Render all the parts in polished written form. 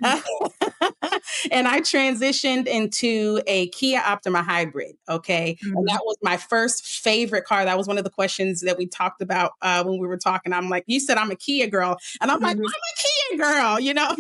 And I transitioned into a Kia Optima hybrid. Okay. And Mhm. that was my first favorite car. That was one of the questions that we talked about when we were talking. I'm like, you said I'm a Kia girl. And I'm like, I'm Mhm. a Kia girl, you know?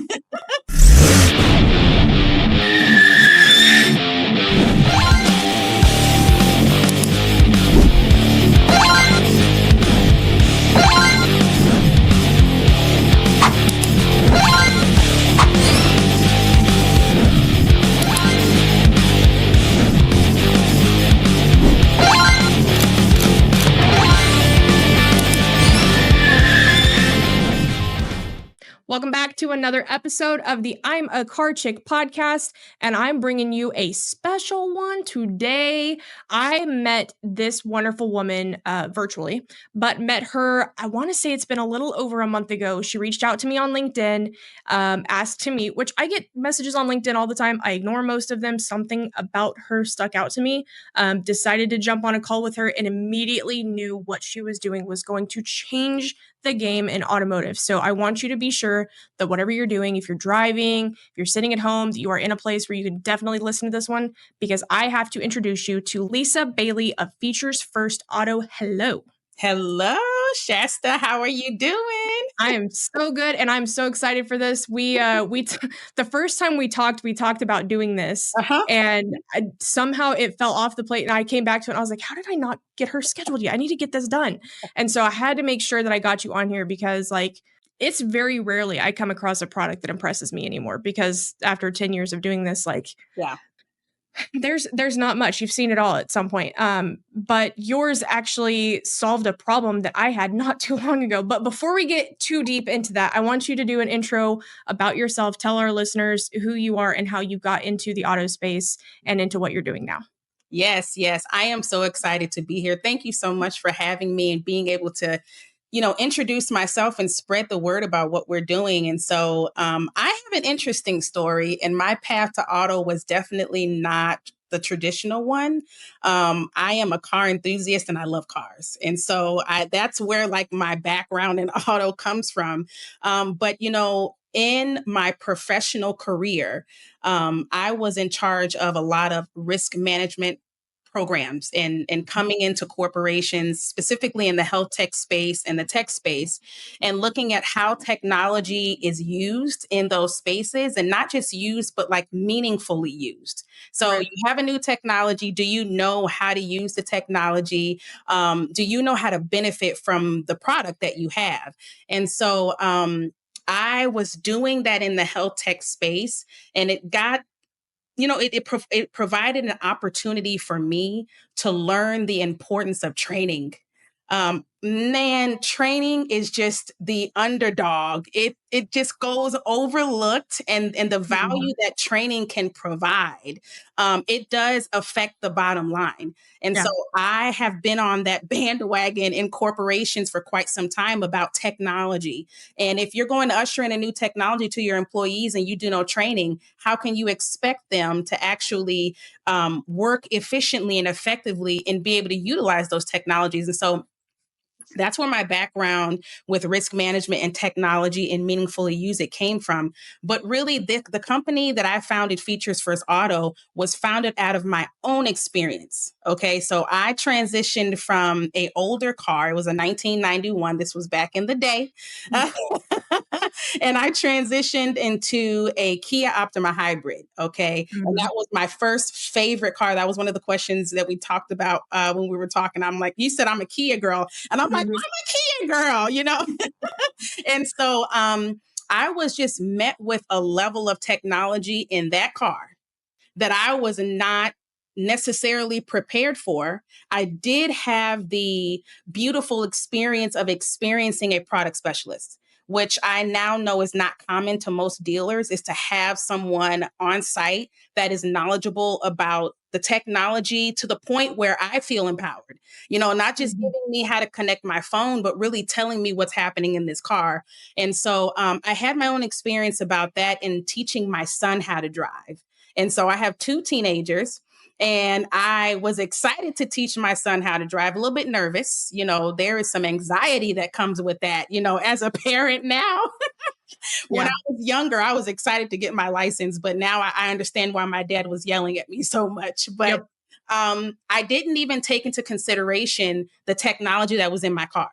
Welcome back to another episode of the I'm a Car Chick podcast, and I'm bringing you a special one today. I met this wonderful woman virtually, but met her, I want to say it's been a little over a month ago. She reached out to me on LinkedIn, asked to meet, which I get messages on LinkedIn all the time. I ignore most of them. Something about her stuck out to me. Decided to jump on a call with her and immediately knew what she was doing was going to change the game in automotive. So I want you to be sure that whatever you're doing, if you're driving, if you're sitting at home, that you are in a place where you can definitely listen to this one, because I have to introduce you to Lisa Bailey of Features First Auto. Hello. Hello, Shasta. How are you doing? I am so good, and I'm so excited for this. The first time we talked about doing this, Uh-huh. and somehow it fell off the plate. And I came back to it, and I was like, "How did I not get her scheduled yet? I need to get this done." And so I had to make sure that I got you on here because, like, it's very rarely I come across a product that impresses me anymore. Because after 10 years of doing this, like, Yeah. there's not much. You've seen it all at some point. But yours actually solved a problem that I had not too long ago. But before we get too deep into that, I want you to do an intro about yourself. Tell our listeners who you are and how you got into the auto space and into what you're doing now. Yes, yes. I am so excited to be here. Thank you so much for having me and being able to, introduce myself and spread the word about what we're doing. And so I have an interesting story, and my path to auto was definitely not the traditional one. I am a car enthusiast and I love cars. And so that's where like my background in auto comes from. But, in my professional career, I was in charge of a lot of risk management programs and coming into corporations, specifically in the health tech space and the tech space, and looking at how technology is used in those spaces, and not just used, but like meaningfully used. So Right. you have a new technology. Do you know how to use the technology? Do you know how to benefit from the product that you have? And so I was doing that in the health tech space, and it got it provided an opportunity for me to learn the importance of training. Man, training is just the underdog. It just goes overlooked, and the Mhm. value that training can provide, it does affect the bottom line. And Yeah. so I have been on that bandwagon in corporations for quite some time about technology. And if you're going to usher in a new technology to your employees and you do no training, how can you expect them to actually work efficiently and effectively and be able to utilize those technologies? And so that's where my background with risk management and technology and meaningfully use it came from. But really, the company that I founded, Features First Auto, was founded out of my own experience. Okay, so I transitioned from a older car. It was a 1991. This was back in the day. And I transitioned into a Kia Optima hybrid. Okay. And that Mhm. was my first favorite car. That was one of the questions that we talked about when we were talking. I'm like, you said I'm a Kia girl. And I'm like, I'm Mhm. a Kia girl, And so I was just met with a level of technology in that car that I was not necessarily prepared for. I did have the beautiful experience of experiencing a product specialist, which I now know is not common to most dealers, is to have someone on site that is knowledgeable about the technology to the point where I feel empowered. Not just Mhm. giving me how to connect my phone, but really telling me what's happening in this car. And so I had my own experience about that in teaching my son how to drive. And so I have two teenagers, and I was excited to teach my son how to drive, a little bit nervous. There is some anxiety that comes with that, as a parent now. When I Yeah. was younger, I was excited to get my license, but now I understand why my dad was yelling at me so much. But Yep. I didn't even take into consideration the technology that was in my car.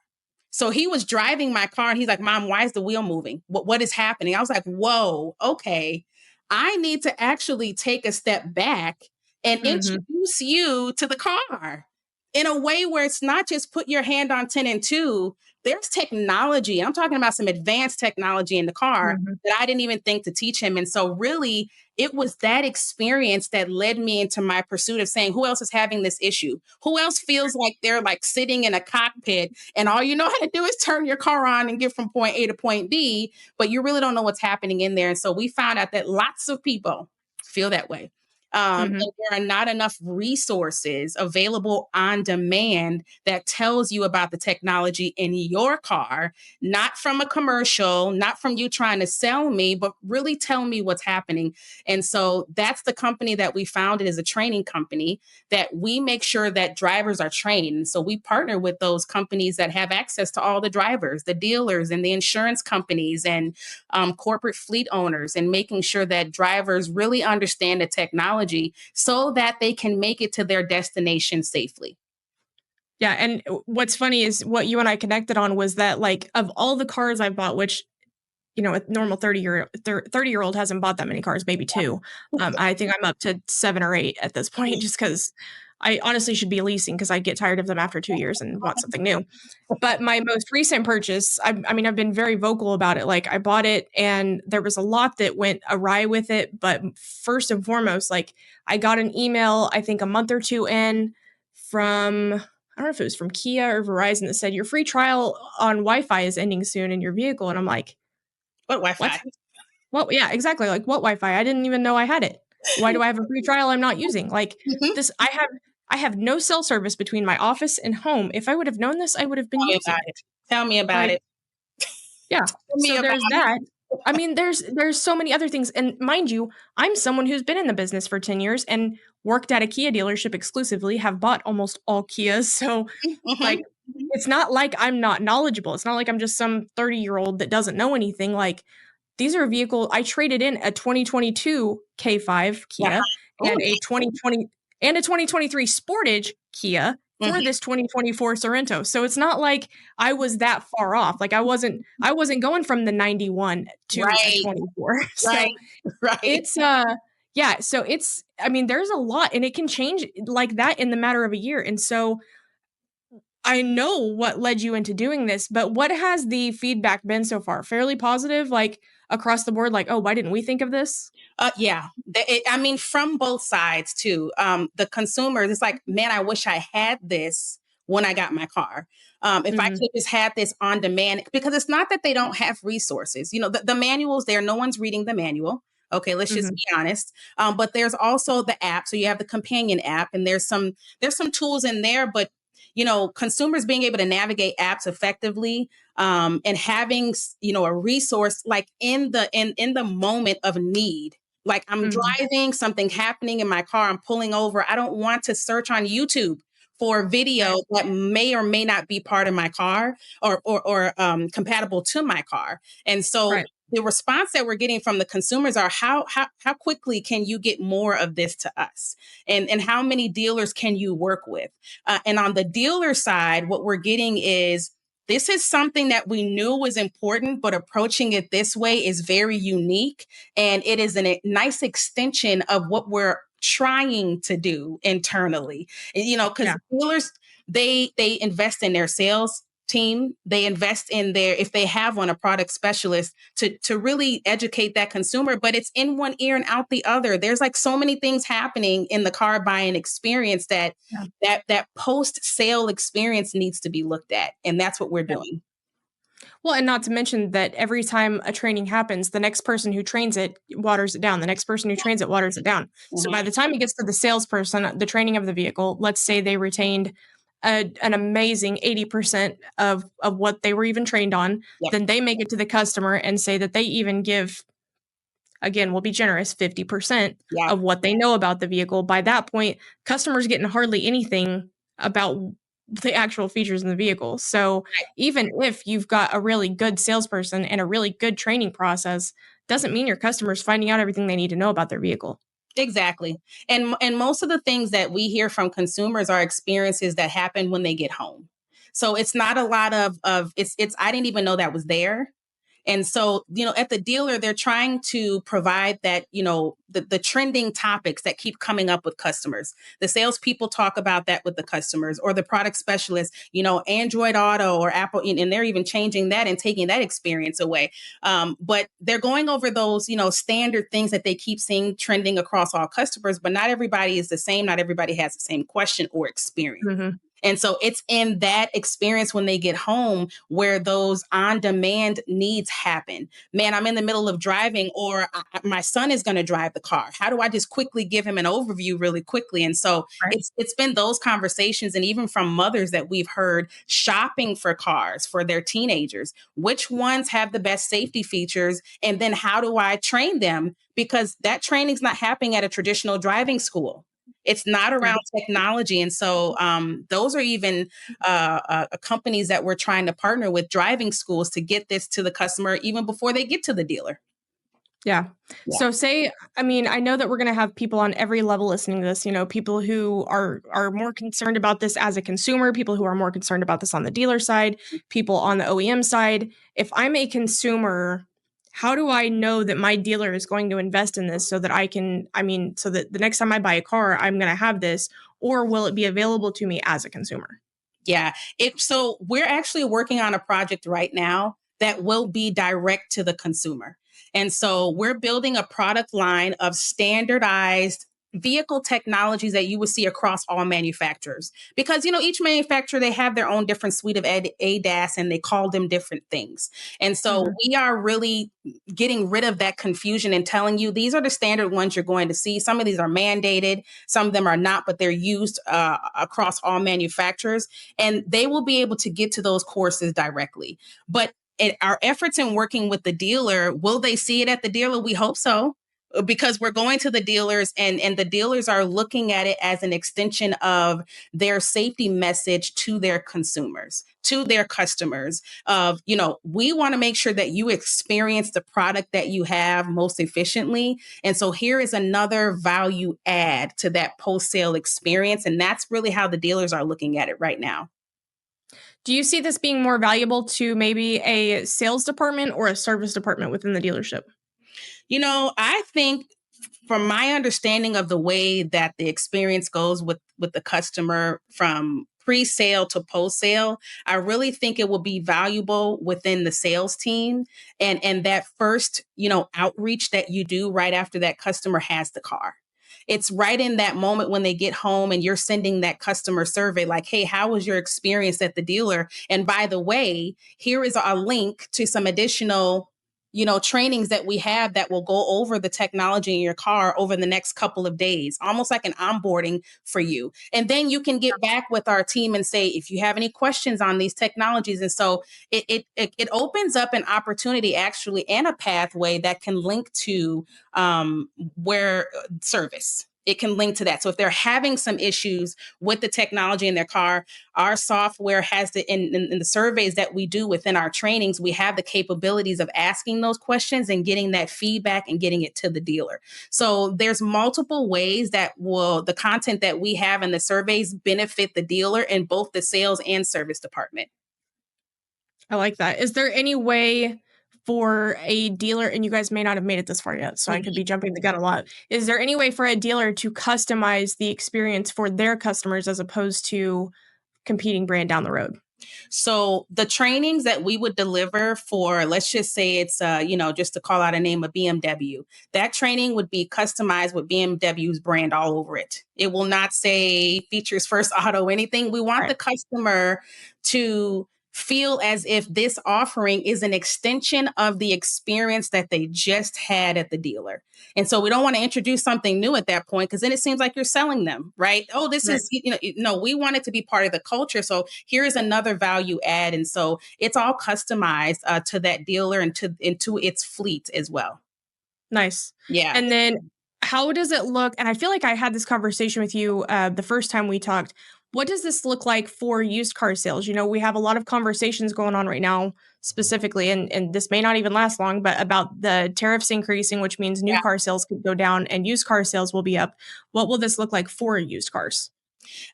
So he was driving my car and he's like, Mom, why is the wheel moving? What is happening? I was like, whoa, okay. I need to actually take a step back and Mhm. introduce you to the car in a way where it's not just put your hand on 10 and 2. There's technology. I'm talking about some advanced technology in the car Mhm. that I didn't even think to teach him. And so, really, it was that experience that led me into my pursuit of saying, who else is having this issue? Who else feels like they're like sitting in a cockpit and all you know how to do is turn your car on and get from point A to point B, but you really don't know what's happening in there. And so, we found out that lots of people feel that way. Mhm. And there are not enough resources available on demand that tells you about the technology in your car, not from a commercial, not from you trying to sell me, but really tell me what's happening. And so that's the company that we founded as a training company that we make sure that drivers are trained. So we partner with those companies that have access to all the drivers, the dealers and the insurance companies and corporate fleet owners, and making sure that drivers really understand the technology so that they can make it to their destination safely. Yeah, and what's funny is what you and I connected on was that, like, of all the cars I've bought, which, a normal 30-year-old hasn't bought that many cars, maybe 2. I think I'm up to 7 or 8 at this point just because I honestly should be leasing because I get tired of them after 2 years and want something new. But my most recent purchase, I mean, I've been very vocal about it. Like, I bought it and there was a lot that went awry with it. But first and foremost, like, I got an email, I think a month or 2 in from, I don't know if it was from Kia or Verizon that said, your free trial on Wi-Fi is ending soon in your vehicle. And I'm like, What what? Wi-Fi? Well, yeah, exactly. Like, what Wi-Fi? I didn't even know I had it. Why do I have a free trial I'm not using? Like, Mhm. this, I have no cell service between my office and home. If I would have known this, I would have been Tell me using about it. it. Tell me about Like, it. yeah. Tell me So about there's it. that. I mean, there's so many other things. And mind you, I'm someone who's been in the business for 10 years and worked at a Kia dealership exclusively, have bought almost all Kias. So, like, Mhm. it's not like I'm not knowledgeable. It's not like I'm just some 30-year-old that doesn't know anything. Like, these are a vehicle I traded in a 2022 K5 Yeah. Kia Oh, and a 2020 and a 2023 Sportage Kia yeah. for Mhm. this 2024 Sorento. So it's not like I was that far off. Like, I wasn't going from the 91 to a Right. 24. Right. So Right. it's yeah, so it's, I mean, there's a lot and it can change like that in the matter of a year. And so I know what led you into doing this, but what has the feedback been so far? Fairly positive, like across the board, like, oh, why didn't we think of this? Yeah. I mean, from both sides too. The consumers, it's like, man, I wish I had this when I got my car. If I Mhm. could just have this on demand, because it's not that they don't have resources. The manuals there, no one's reading the manual. Okay, let's just Mhm. be honest. But there's also the app. So you have the companion app, and there's some tools in there. But consumers being able to navigate apps effectively, and having a resource like in the moment of need, like I'm Mhm. driving, something happening in my car, I'm pulling over. I don't want to search on YouTube for Right. video that may or may not be part of my car or compatible to my car. And so Right. the response that we're getting from the consumers are how quickly can you get more of this to us, and how many dealers can you work with? And on the dealer side, what we're getting is this is something that we knew was important, but approaching it this way is very unique. And it is a nice extension of what we're trying to do internally. Because Yeah. dealers, they invest in their sales team, they invest in their, if they have one, a product specialist to really educate that consumer, but it's in one ear and out the other. There's like so many things happening in the car buying experience that Yeah. that post sale experience needs to be looked at, and that's what we're Yeah. doing. Well, and not to mention that every time a training happens, the next person who trains it waters it down. The next person who trains it waters it down. So by Mhm. the time it gets to the salesperson, the training of the vehicle, let's say they retained an amazing 80% of what they were even trained on, Yep. then they make it to the customer and say that they even give, again, we'll be generous, 50% Yeah. of what they know about the vehicle. By that point, customers getting hardly anything about the actual features in the vehicle. So even if you've got a really good salesperson and a really good training process, doesn't mean your customer's finding out everything they need to know about their vehicle. Exactly. And most of the things that we hear from consumers are experiences that happen when they get home. So it's not a lot of it's I didn't even know that was there. And so, at the dealer, they're trying to provide that, the trending topics that keep coming up with customers. The salespeople talk about that with the customers, or the product specialists, Android Auto or Apple, and they're even changing that and taking that experience away. But they're going over those, standard things that they keep seeing trending across all customers, but not everybody is the same. Not everybody has the same question or experience. Mm-hmm. And so it's in that experience when they get home where those on demand needs happen. Man, I'm in the middle of driving, or my son is going to drive the car. How do I just quickly give him an overview really quickly? And so Right. it's been those conversations, and even from mothers that we've heard shopping for cars for their teenagers. Which ones have the best safety features? And then how do I train them? Because that training's not happening at a traditional driving school. It's not Yeah. around technology. And so those are even companies that we're trying to partner with, driving schools, to get this to the customer even before they get to the dealer. Yeah. Yeah. So I know that we're going to have people on every level listening to this, people who are more concerned about this as a consumer, people who are more concerned about this on the dealer side, people on the OEM side. If I'm a consumer, how do I know that my dealer is going to invest in this so that so that the next time I buy a car, I'm going to have this, or will it be available to me as a consumer? Yeah. So we're actually working on a project right now that will be direct to the consumer. And so we're building a product line of standardized vehicle technologies that you would see across all manufacturers, because each manufacturer, they have their own different suite of ADAS, and they call them different things. And so Mhm. we are really getting rid of that confusion and telling you these are the standard ones you're going to see. Some of these are mandated, some of them are not, but they're used across all manufacturers, and they will be able to get to those courses directly. But our efforts in working with the dealer, will they see it at the dealer? We hope so, because we're going to the dealers, and the dealers are looking at it as an extension of their safety message to their consumers, to their customers, of, we want to make sure that you experience the product that you have most efficiently. And so here is another value add to that post-sale experience. And that's really how the dealers are looking at it right now. Do you see this being more valuable to maybe a sales department or a service department within the dealership? I think, from my understanding of the way that the experience goes with the customer from pre-sale to post-sale, I really think it will be valuable within the sales team, and that first, outreach that you do right after that customer has the car. It's right in that moment when they get home and you're sending that customer survey like, hey, how was your experience at the dealer? And by the way, here is a link to some additional trainings that we have that will go over the technology in your car over the next couple of days, almost like an onboarding for you. And then you can get back with our team and say, if you have any questions on these technologies. And so it opens up an opportunity, actually, and a pathway that can link to where service. It can link to that. So if they're having some issues with the technology in their car, our software has in the surveys that we do within our trainings, we have the capabilities of asking those questions and getting that feedback and getting it to the dealer. So there's multiple ways that the content that we have in the surveys benefit the dealer in both the sales and service department. I like that. Is there any way for a dealer, and you guys may not have made it this far yet, so I could be jumping the gun a lot. Is there any way for a dealer to customize the experience for their customers as opposed to competing brand down the road? So the trainings that we would deliver for, let's just say it's, just to call out a name, of BMW, that training would be customized with BMW's brand all over it. It will not say Features First Auto, anything. We want Right. the customer to feel as if this offering is an extension of the experience that they just had at the dealer. And so we don't want to introduce something new at that point, because then it seems like you're selling them, right? Oh, this Right. is, no, we want it to be part of the culture. So here is another value add. And so it's all customized to that dealer and into its fleet as well. Nice. Yeah. And then how does it look? And I feel like I had this conversation with you the first time we talked. What does this look like for used car sales? You know, we have a lot of conversations going on right now, specifically, and this may not even last long, but about the tariffs increasing, which means new car sales could go down and used car sales will be up. What will this look like for used cars?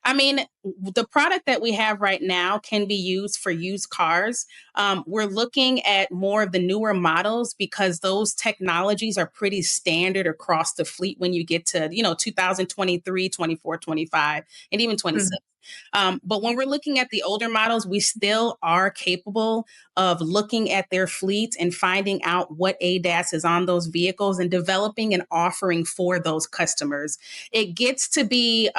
I mean, the product that we have right now can be used for used cars. We're looking at more of the newer models because those technologies are pretty standard across the fleet when you get to, 2023, 24, 25, and even 26. But when we're looking at the older models, we still are capable of looking at their fleets and finding out what ADAS is on those vehicles and developing an offering for those customers. It gets to be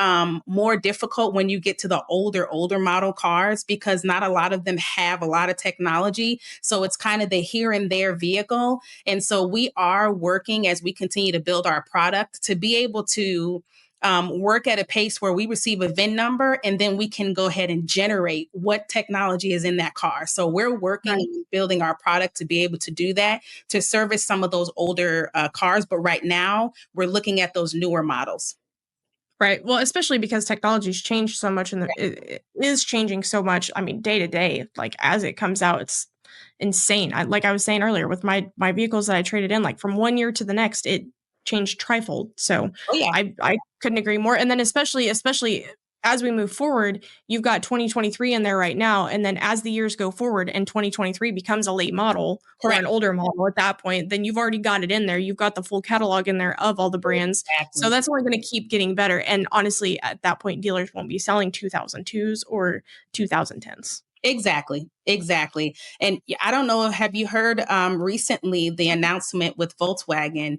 more difficult when you get to the older model cars because not a lot of them have a lot of technology. So it's kind of the here and there vehicle. And so we are working as we continue to build our product to be able to work at a pace where we receive a VIN number and then we can go ahead and generate what technology is in that car. So we're working Right. on building our product to be able to do that, to service some of those older cars. But right now, we're looking at those newer models. Right. Well, especially because technology's changed so much and it is changing so much. I mean, day to day, like as it comes out, it's insane. Like I was saying earlier with my vehicles that I traded in, like from one year to the next, it changed trifold. So Oh, yeah. I couldn't agree more. And then especially as we move forward, you've got 2023 in there right now. And then as the years go forward and 2023 becomes a late model or Correct. an older model at that point, then you've already got it in there. You've got the full catalog in there of all the brands. So Exactly. that's only going to keep getting better. And honestly, at that point, dealers won't be selling 2002s or 2010s. Exactly. Exactly. And I don't know, have you heard recently the announcement with Volkswagen?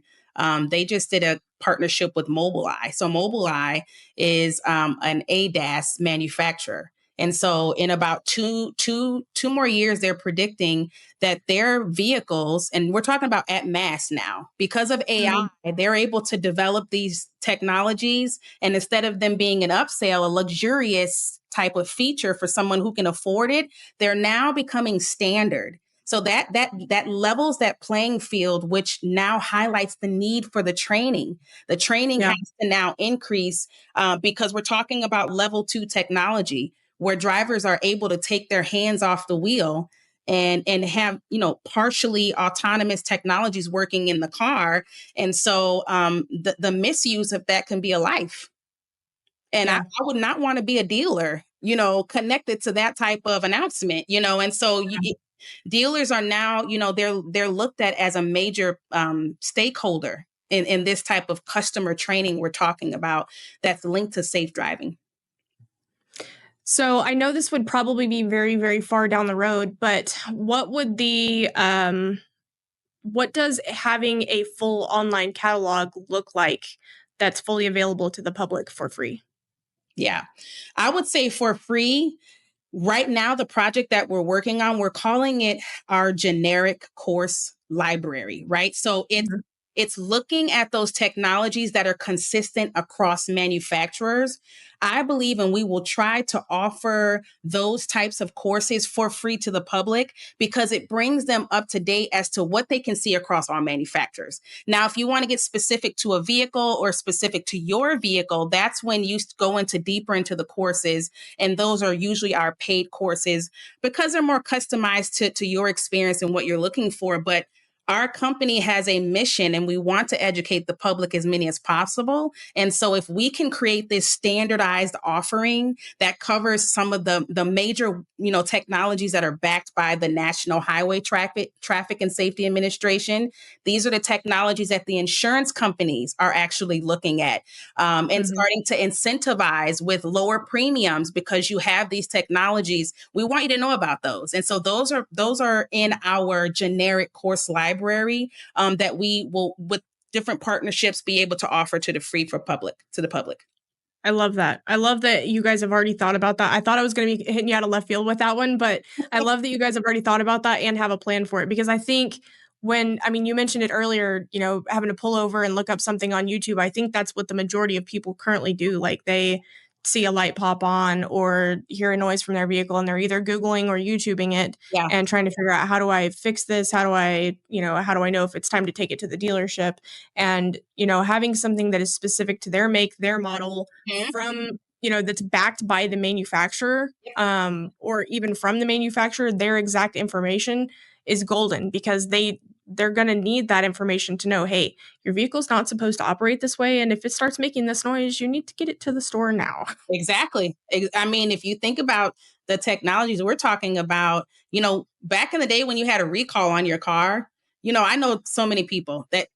They just did a partnership with Mobileye. So Mobileye is an ADAS manufacturer. And so in about two more years, they're predicting that their vehicles, and we're talking about at mass now, because of AI, they're able to develop these technologies. And instead of them being an upsell, a luxurious type of feature for someone who can afford it, they're now becoming standard. So that levels that playing field, which now highlights the need for the training. The training Yeah. has to now increase because we're talking about level 2 technology, where drivers are able to take their hands off the wheel and have partially autonomous technologies working in the car. And so the misuse of that can be a life. And Yeah. I would not want to be a dealer, connected to that type of announcement, and so dealers are now, they're looked at as a major stakeholder in this type of customer training we're talking about that's linked to safe driving. So I know this would probably be very, very far down the road, but what does having a full online catalog look like that's fully available to the public for free? Yeah. I would say for free, right now, the project that we're working on, we're calling it our generic course library, right? So Mhm. it's looking at those technologies that are consistent across manufacturers. I believe, and we will try to offer those types of courses for free to the public because it brings them up to date as to what they can see across all manufacturers. Now, if you want to get specific to a vehicle or specific to your vehicle, that's when you go into deeper into the courses. And those are usually our paid courses because they're more customized to your experience and what you're looking for. But our company has a mission and we want to educate the public as many as possible. And so if we can create this standardized offering that covers some of the major, technologies that are backed by the National Highway Traffic and Safety Administration, these are the technologies that the insurance companies are actually looking at and Mhm. starting to incentivize with lower premiums because you have these technologies. We want you to know about those. And so those are in our generic course library that we will, with different partnerships, be able to offer to the public. I love that. I love that you guys have already thought about that. I thought I was gonna be hitting you out of left field with that one, but I love that you guys have already thought about that and have a plan for it because I think you mentioned it earlier, having to pull over and look up something on YouTube. I think that's what the majority of people currently do. Like they see a light pop on or hear a noise from their vehicle and they're either Googling or YouTubing it Yeah. and trying to figure out how do I fix this? How do I know if it's time to take it to the dealership? And, having something that is specific to their make, their model Mhm. from that's backed by the manufacturer, or even from the manufacturer, their exact information is golden, because they're going to need that information to know, hey, your vehicle's not supposed to operate this way, and if it starts making this noise, you need to get it to the store now. Exactly. I mean, if you think about the technologies we're talking about, back in the day when you had a recall on your car, I know so many people that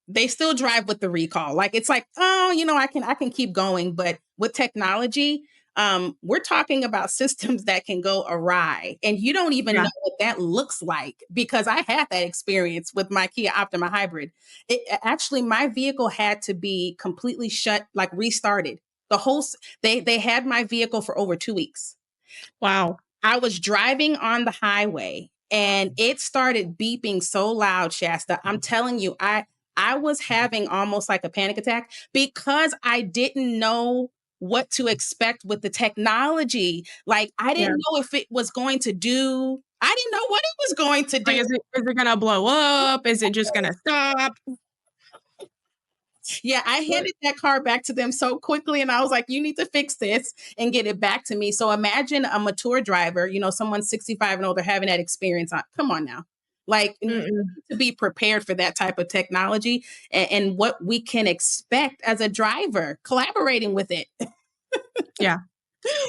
they still drive with the recall. Like, it's like, oh, I can keep going. But with technology, we're talking about systems that can go awry, and you don't even Yeah. know what that looks like, because I had that experience with my Kia Optima hybrid. Actually, my vehicle had to be completely shut, like restarted. They had my vehicle for over 2 weeks. Wow. I was driving on the highway and it started beeping so loud, Shasta. I'm telling you, I was having almost like a panic attack, because I didn't know what to expect with the technology. Like, I Yeah. didn't know if it was going to do, I didn't know what it was going to Like, do. is it gonna blow up? Is it just gonna stop? Yeah, I handed that car back to them so quickly, and I was like, "You need to fix this and get it back to me." So imagine a mature driver, someone 65 and older, having that experience. Come on now. Like, Mm-mm. to be prepared for that type of technology, and what we can expect as a driver collaborating with it. Yeah.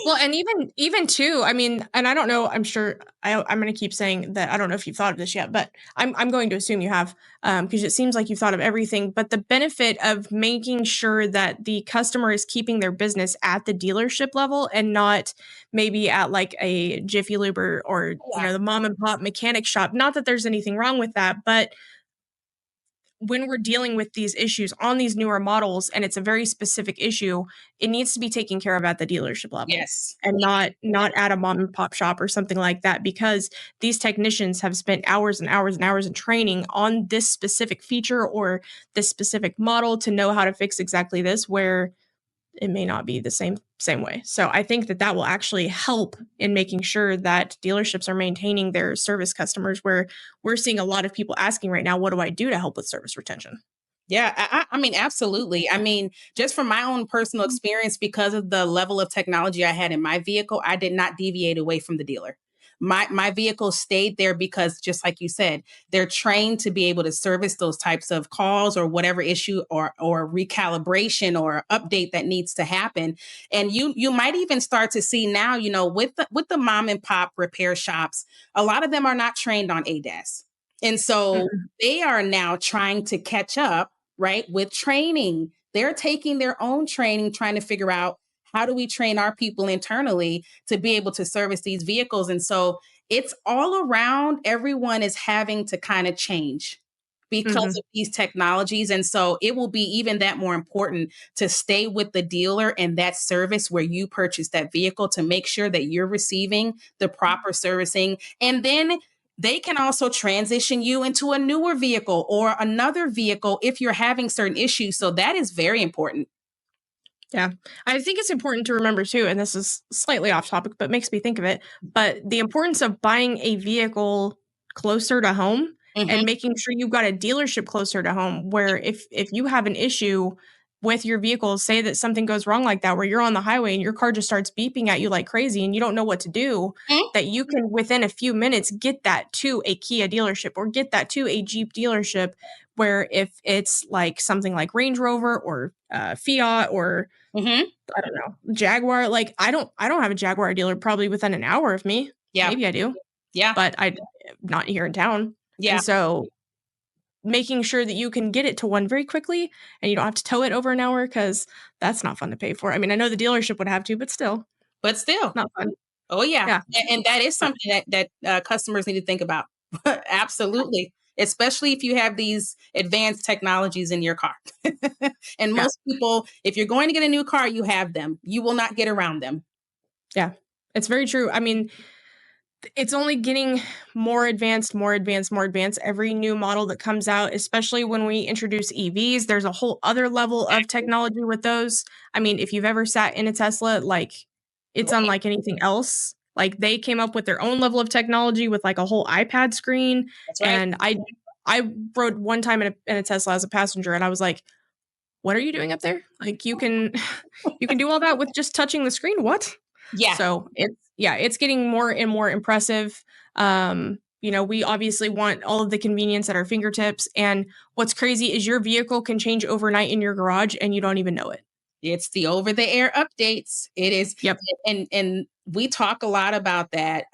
Well, and even too, I mean, and I don't know, I'm sure I'm gonna keep saying that I don't know if you've thought of this yet, but I'm going to assume you have, because it seems like you've thought of everything. But the benefit of making sure that the customer is keeping their business at the dealership level and not maybe at like a Jiffy Lube or Yeah. the mom and pop mechanic shop. Not that there's anything wrong with that, but when we're dealing with these issues on these newer models and it's a very specific issue, it needs to be taken care of at the dealership level Yes. and not at a mom and pop shop or something like that, because these technicians have spent hours and hours and hours in training on this specific feature or this specific model to know how to fix exactly this, where it may not be the same way. So I think that will actually help in making sure that dealerships are maintaining their service customers, where we're seeing a lot of people asking right now, what do I do to help with service retention? Yeah, I mean, absolutely. I mean, just from my own personal experience, because of the level of technology I had in my vehicle, I did not deviate away from the dealer. My vehicle stayed there because, just like you said, they're trained to be able to service those types of calls or whatever issue or recalibration or update that needs to happen. And you might even start to see now, with the mom and pop repair shops, a lot of them are not trained on ADAS. And so Mm-mm. they are now trying to catch up, right, with training. They're taking their own training, trying to figure out, how do we train our people internally to be able to service these vehicles? And so it's all around, everyone is having to kind of change because Mhm. of these technologies. And so it will be even that more important to stay with the dealer and that service where you purchase that vehicle, to make sure that you're receiving the proper servicing. And then they can also transition you into a newer vehicle or another vehicle if you're having certain issues. So that is very important. Yeah. I think it's important to remember too, and this is slightly off topic, but makes me think of it, but the importance of buying a vehicle closer to home Mhm. and making sure you've got a dealership closer to home, where if you have an issue with your vehicle, say that something goes wrong like that, where you're on the highway and your car just starts beeping at you like crazy and you don't know what to do, Mhm. that you can within a few minutes get that to a Kia dealership or get that to a Jeep dealership, where if it's like something like Range Rover or Fiat or Mhm. I don't know, Jaguar, like, I don't have a Jaguar dealer probably within an hour of me. Yeah. Maybe I do, Yeah. but I not here in town. Yeah. And so making sure that you can get it to one very quickly and you don't have to tow it over an hour, because that's not fun to pay for. I mean, I know the dealership would have to, but still, But still, not fun. oh yeah. Yeah. And that is But something that customers need to think about. Absolutely. Especially if you have these advanced technologies in your car. And yeah, most people, if you're going to get a new car, you have them. You will not get around them. yeah. It's very true. I mean, it's only getting more advanced, more advanced, more advanced. Every new model that comes out, especially when we introduce EVs, there's a whole other level of technology with those. I mean, if you've ever sat in a Tesla, like, it's Right. unlike anything else. Like, they came up with their own level of technology with like a whole iPad screen. That's right. And I rode one time in a Tesla as a passenger, and I was like, what are you doing up there? Like you can you can do all that with just touching the screen. What? Yeah. So it's getting more and more impressive. We obviously want all of the convenience at our fingertips. And what's crazy is your vehicle can change overnight in your garage and you don't even know it. It's the over the air updates. It is. Yep. And we talk a lot about that.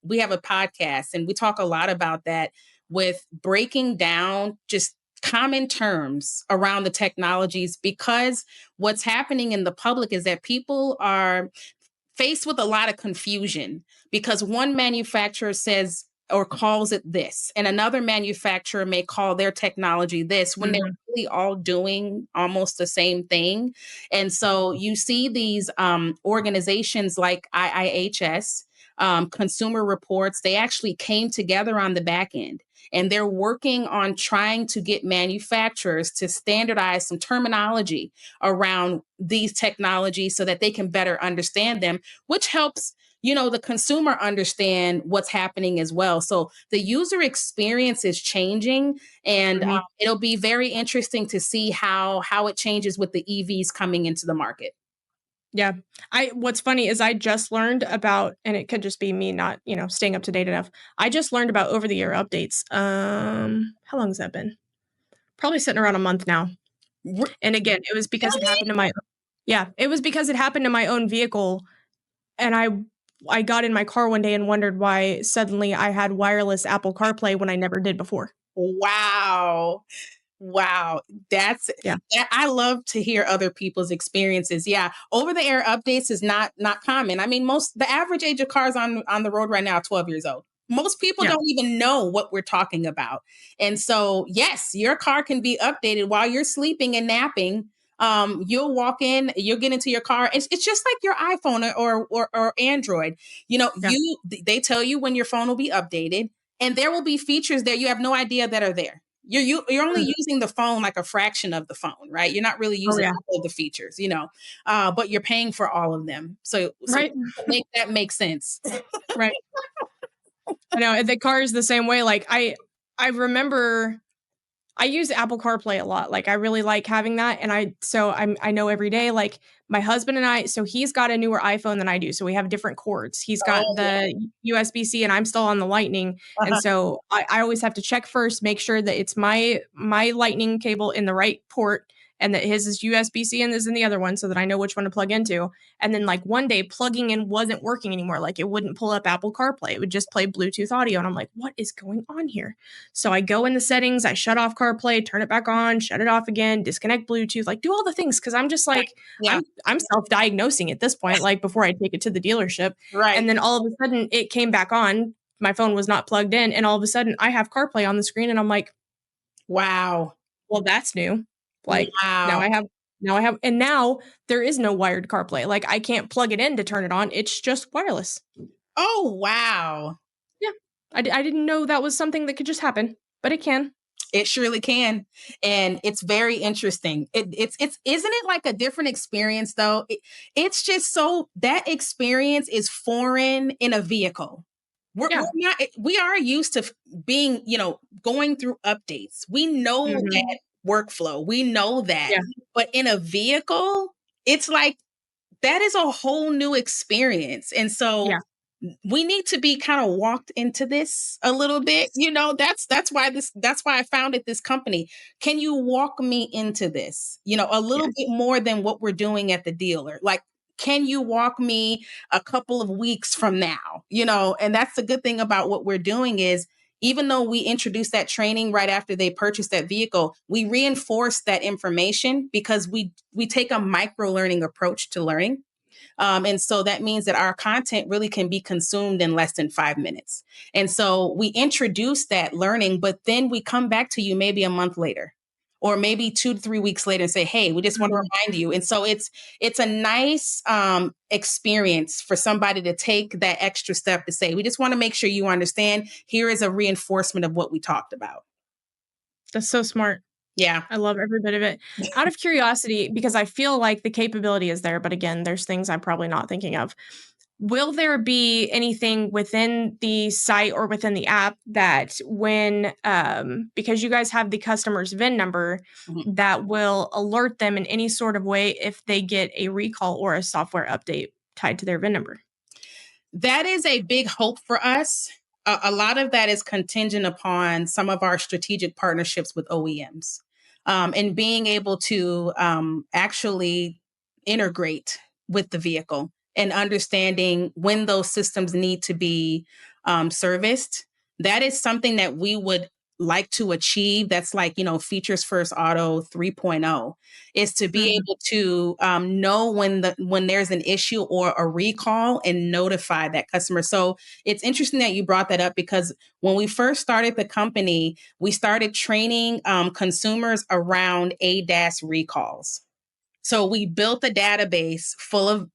We have a podcast and we talk a lot about that with breaking down just common terms around the technologies, because what's happening in the public is that people are faced with a lot of confusion because one manufacturer says or calls it this, and another manufacturer may call their technology this when they're really all doing almost the same thing. And so you see these organizations like IIHS, Consumer Reports, they actually came together on the back end and they're working on trying to get manufacturers to standardize some terminology around these technologies so that they can better understand them, which helps the consumer understand what's happening as well. So the user experience is changing, and it'll be very interesting to see how it changes with the EVs coming into the market. Yeah. What's funny is I just learned about, and it could just be me not, staying up to date enough. I just learned about over the air updates. How long has that been? Probably sitting around a month now. And again, it was because it happened to it was because it happened to my own vehicle. And I got in my car one day and wondered why suddenly I had wireless Apple CarPlay when I never did before. Wow. Wow, Yeah. I love to hear other people's experiences. Yeah, over the air updates is not common. I mean, the average age of cars on the road right now 12 years old. Most people Yeah. don't even know what we're talking about. And so, yes, your car can be updated while you're sleeping and napping. You'll walk in, you'll get into your car. It's just like your iPhone or Android. Yeah. They tell you when your phone will be updated, and there will be features there you have no idea that are there. You're only using the phone like a fraction of the phone, right? You're not really Oh, using yeah. all of the features, but you're paying for all of them. So Right. make that make sense. Right. I know the car is the same way. Like I remember I use Apple CarPlay a lot. Like I really like having that. And I know every day, like my husband and so he's got a newer iPhone than I do. So we have different cords. He's got Oh, the USB-C and I'm still on the Lightning. And uh-huh. so I always have to check first, make sure that it's my Lightning cable in the right port and that his is USB-C and is in the other one so that I know which one to plug into. And then like one day plugging in wasn't working anymore. Like it wouldn't pull up Apple CarPlay. It would just play Bluetooth audio. And I'm like, what is going on here? So I go in the settings, I shut off CarPlay, turn it back on, shut it off again, disconnect Bluetooth, like do all the things. Cause I'm just like, Yeah. I'm self-diagnosing at this point, like before I take it to the dealership. Right. And then all of a sudden it came back on. My phone was not plugged in. And all of a sudden I have CarPlay on the screen and I'm like, wow. well, that's new. Like Wow. and now there is no wired CarPlay. Like I can't plug it in to turn it on. It's just wireless. Oh, wow. Yeah. I didn't know that was something that could just happen, but it can. It surely can. And it's very interesting. It's isn't it like a different experience though? It's just so that experience is foreign in a vehicle. We are used to being, going through updates. We know that workflow. We know that. Yeah. But in a vehicle, it's like that is a whole new experience. And so we need to be kind of walked into this a little bit. That's why I founded this company. Can you walk me into this? A little bit more than what we're doing at the dealer. Like, can you walk me a couple of weeks from now? And that's the good thing about what we're doing is even though we introduce that training right after they purchase that vehicle, we reinforce that information because we take a micro learning approach to learning. And so that means that our content really can be consumed in less than 5 minutes. And so we introduce that learning, but then we come back to you maybe a month later or maybe 2 to 3 weeks later and say, hey, we just want to remind you. And so it's a nice experience for somebody to take that extra step to say, we just want to make sure you understand. Here is a reinforcement of what we talked about. That's so smart. Yeah. I love every bit of it. Out of curiosity, because I feel like the capability is there, but again, there's things I'm probably not thinking of. Will there be anything within the site or within the app that when, because you guys have the customer's VIN number, Mhm. that will alert them in any sort of way if they get a recall or a software update tied to their VIN number? That is a big hope for us. A lot of that is contingent upon some of our strategic partnerships with OEMs, and being able to actually integrate with the vehicle and understanding when those systems need to be serviced. That is something that we would like to achieve. That's like, features first auto 3.0, is to be Mhm. able to know when there's an issue or a recall and notify that customer. So it's interesting that you brought that up, because when we first started the company, we started training consumers around ADAS recalls. So we built a database full of,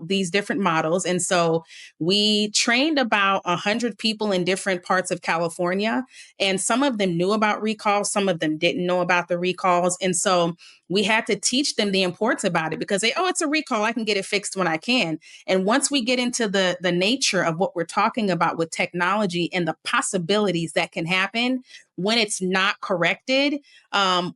these different models. And so we trained about 100 people in different parts of California. And some of them knew about recalls, some of them didn't know about the recalls. And so we had to teach them the importance about it, because it's a recall, I can get it fixed when I can. And once we get into the nature of what we're talking about with technology and the possibilities that can happen when it's not corrected,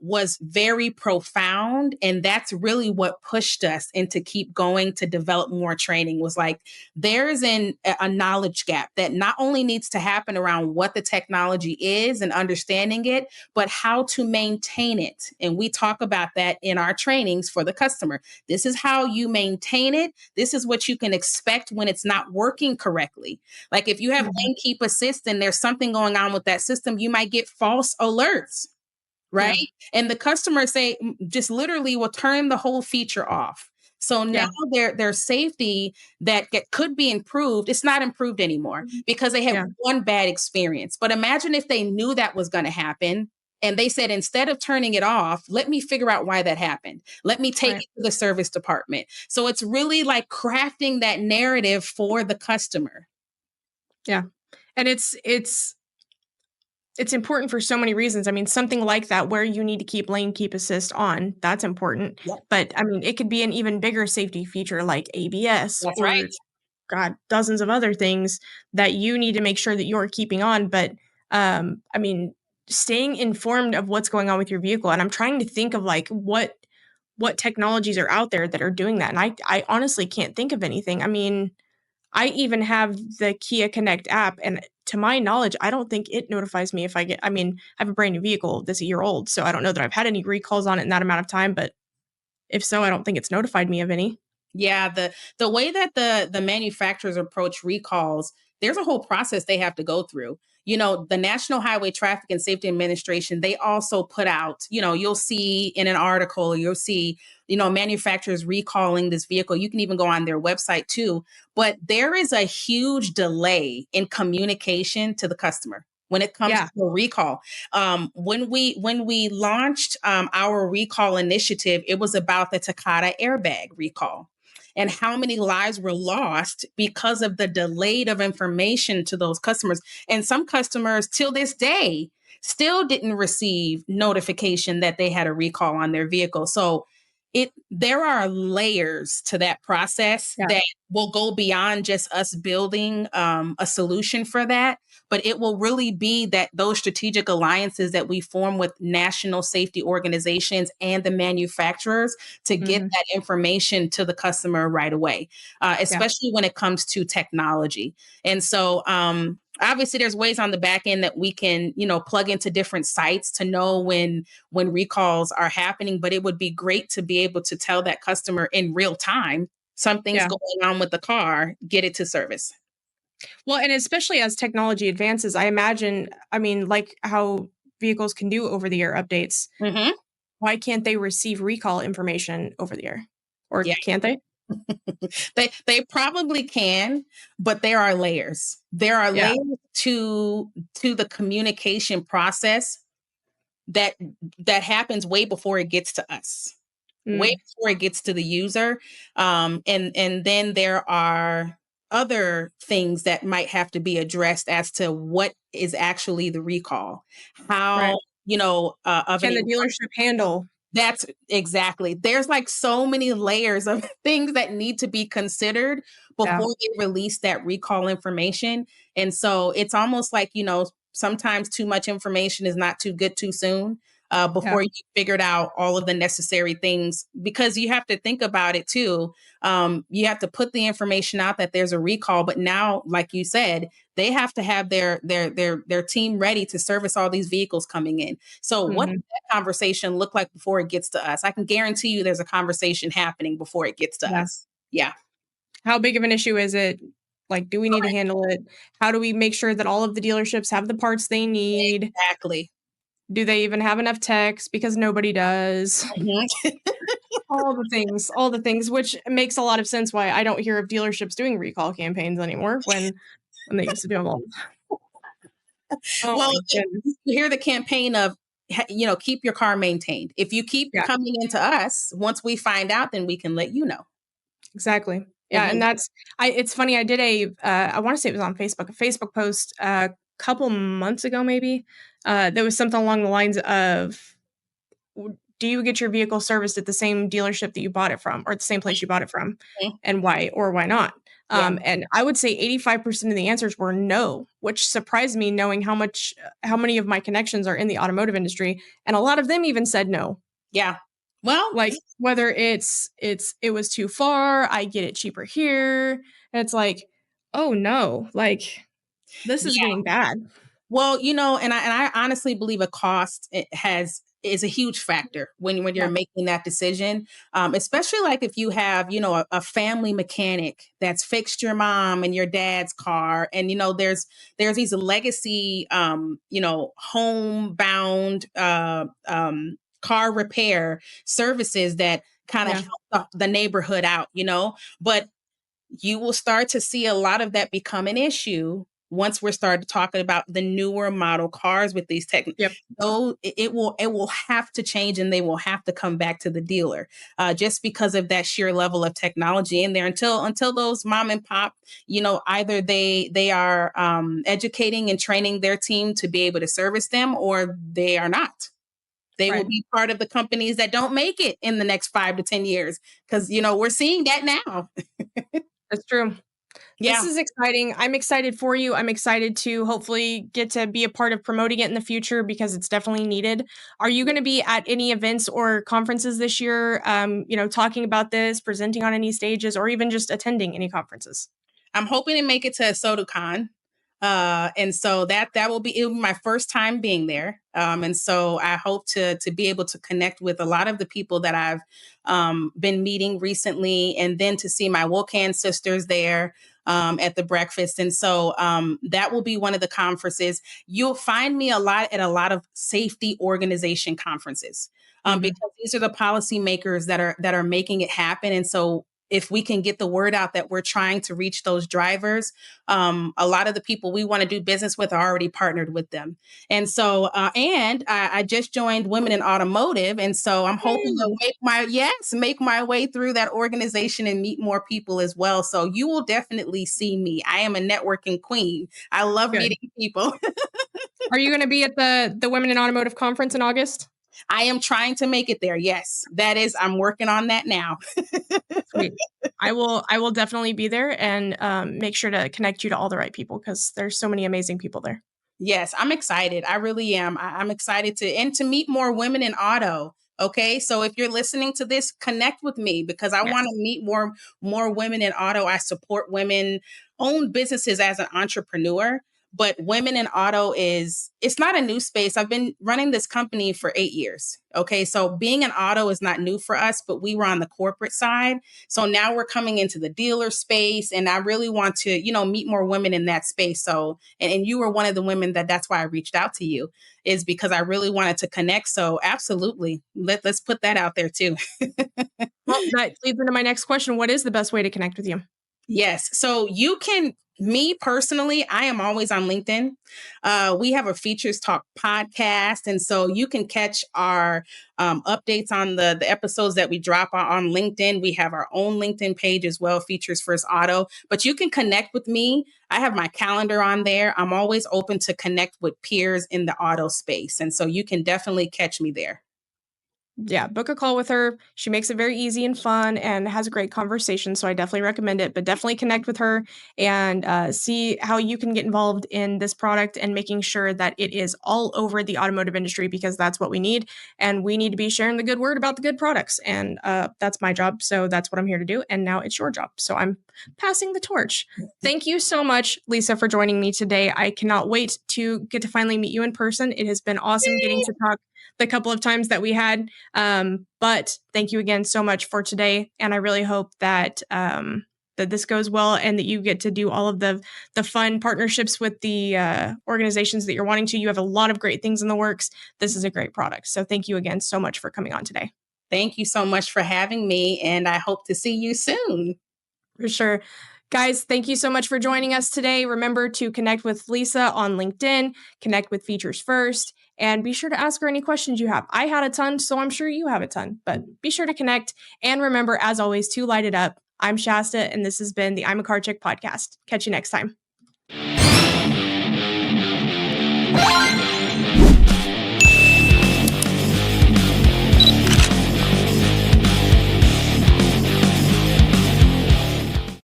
was very profound. And that's really what pushed us into keep going to develop more training. Was like, there's a knowledge gap that not only needs to happen around what the technology is and understanding it, but how to maintain it. And we talk about that in our trainings for the customer. This is how you maintain it. This is what you can expect when it's not working correctly. Like if you have Mhm. lane keep assist and there's something going on with that system, you might get false alerts, right? Yeah. And the customer say just literally will turn the whole feature off. So now Yeah. their safety could be improved, it's not improved anymore Mhm. because they had Yeah. one bad experience. But imagine if they knew that was going to happen and they said, instead of turning it off, let me figure out why that happened. Let me take Right. it to the service department. So it's really like crafting that narrative for the customer. Yeah. And it's important for so many reasons. I mean, something like that where you need to keep lane keep assist on, that's important. Yep, But I mean, it could be an even bigger safety feature like ABS that's right. or God, dozens of other things that you need to make sure that you're keeping on. But I mean, staying informed of what's going on with your vehicle. And I'm trying to think of like what technologies are out there that are doing that. And I honestly can't think of anything. I mean, I even have the Kia Connect app, and to my knowledge, I don't think it notifies me if I mean, I have a brand new vehicle that's a year old, so I don't know that I've had any recalls on it in that amount of time, but if so, I don't think it's notified me of any. Yeah, the way that the manufacturers approach recalls, there's a whole process they have to go through. The National Highway Traffic and Safety Administration, they also put out, you'll see in an article, you'll see, manufacturers recalling this vehicle. You can even go on their website too. But there is a huge delay in communication to the customer when it comes Yeah. to a recall. When we launched our recall initiative, it was about the Takata airbag recall and how many lives were lost because of the delayed of information to those customers. And some customers till this day still didn't receive notification that they had a recall on their vehicle. So there are layers to that process Yeah. that will go beyond just us building a solution for that, but it will really be that those strategic alliances that we form with national safety organizations and the manufacturers to get Mhm. that information to the customer right away, Yeah. especially when it comes to technology. And so, obviously, there's ways on the back end that we can, plug into different sites to know when recalls are happening. But it would be great to be able to tell that customer in real time something's Yeah. going on with the car, get it to service. Well, and especially as technology advances, I imagine, I mean, like how vehicles can do over the air updates, Hmm. why can't they receive recall information over the air? Or Yeah. can't they? They probably can, but there are layers. There are Yeah. layers to the communication process that that happens way before it gets to us, way Mm. before it gets to the user. And then there are other things that might have to be addressed as to what is actually the recall, how Right. of an Can the dealership handle? That's exactly. There's like so many layers of things that need to be considered Yeah. before they release that recall information. And so it's almost like, sometimes too much information is not too good too soon. Yeah. Before you figured out all of the necessary things, because you have to think about it too. You have to put the information out that there's a recall, but now, like you said, they have to have their team ready to service all these vehicles coming in. So what Mhm. conversation look like before it gets to us? I can guarantee you there's a conversation happening before it gets to Yeah. us. Yeah, How big of an issue is it? Like, do we need to handle it? How do we make sure that all of the dealerships have the parts they need? exactly. Do they even have enough techs? Because nobody does. Mhm. All the things, which makes a lot of sense why I don't hear of dealerships doing recall campaigns anymore when they used to do them all. Oh Well, my goodness. you hear the campaign of, keep your car maintained. If you keep Yeah, coming into us, once we find out, then we can let you know. exactly. Yeah, and Mhm. it's funny, I did I wanna say it was on Facebook, a Facebook post a couple months ago maybe, there was something along the lines of do you get your vehicle serviced at the same dealership that you bought it from or at the same place you bought it from, Mhm. and why or why not? Yeah. And I would say 85% of the answers were no, which surprised me knowing how many of my connections are in the automotive industry, and a lot of them even said no. Yeah. Well, Like whether it was too far, I get it cheaper here, and it's like, "Oh no, like this is getting bad." Well, and I honestly believe a cost is a huge factor when you're Yeah, making that decision. Especially like if you have, a family mechanic that's fixed your mom and your dad's car, and there's these legacy, homebound car repair services that kind of yeah, help the neighborhood out, but you will start to see a lot of that become an issue once we're started talking about the newer model cars with these tech. yep, So it will have to change, and they will have to come back to the dealer, just because of that sheer level of technology in there. Until those mom and pop, either they are educating and training their team to be able to service them, or they are not. They will right. be part of the companies that don't make it in the next 5 to 10 years, because we're seeing that now. That's true. This Yeah. is exciting. I'm excited for you. I'm excited to hopefully get to be a part of promoting it in the future because it's definitely needed. Are you going to be at any events or conferences this year? Talking about this, presenting on any stages, or even just attending any conferences? I'm hoping to make it to SotoCon. And so it will be my first time being there. And so I hope to be able to connect with a lot of the people that I've been meeting recently, and then to see my Wokan sisters there at the breakfast. And so that will be one of the conferences. You'll find me a lot at a lot of safety organization conferences. Mhm. Because these are the policymakers that are making it happen. And so if we can get the word out that we're trying to reach those drivers, a lot of the people we want to do business with are already partnered with them. And so, and I just joined Women in Automotive, and so I'm hoping to Yay. make my way through that organization and meet more people as well. So you will definitely see me. I am a networking queen. I love Good. meeting people. Are you going to be at the Women in Automotive conference in August? I am trying to make it there. Yes, that is. I'm working on that now. Sweet. I will definitely be there and make sure to connect you to all the right people because there's so many amazing people there. Yes, I'm excited. I really am. I'm excited to meet more women in auto. Okay, so if you're listening to this, connect with me, because I want Yes. to meet more women in auto. I support women owned businesses as an entrepreneur, but women in auto it's not a new space. I've been running this company for 8 years. Okay, so being an auto is not new for us, but we were on the corporate side. So now we're coming into the dealer space, and I really want to, meet more women in that space. So, and you were one of the women that's why I reached out to you, is because I really wanted to connect. So absolutely. Let's put that out there too. Well, that leads into my next question. What is the best way to connect with you? Yes. So me personally, I am always on LinkedIn. We have a Features Talk podcast. And so you can catch our updates on the episodes that we drop on LinkedIn. We have our own LinkedIn page as well, Features First Auto. But you can connect with me. I have my calendar on there. I'm always open to connect with peers in the auto space. And so you can definitely catch me there. Yeah, book a call with her. She makes it very easy and fun and has a great conversation. So I definitely recommend it, but definitely connect with her and see how you can get involved in this product and making sure that it is all over the automotive industry, because that's what we need. And we need to be sharing the good word about the good products. And that's my job. So that's what I'm here to do. And now it's your job. So I'm passing the torch. Thank you so much, Lisa, for joining me today. I cannot wait to get to finally meet you in person. It has been awesome getting to talk the couple of times that we had. But thank you again so much for today. And I really hope that that this goes well and that you get to do all of the fun partnerships with the organizations that you're wanting to. You have a lot of great things in the works. This is a great product. So thank you again so much for coming on today. Thank you so much for having me, and I hope to see you soon. For sure. Guys, thank you so much for joining us today. Remember to connect with Lisa on LinkedIn, connect with Features First, and be sure to ask her any questions you have. I had a ton, so I'm sure you have a ton, but be sure to connect. And remember, as always, to light it up. I'm Shasta, and this has been the I'm a Car Chick podcast. Catch you next time.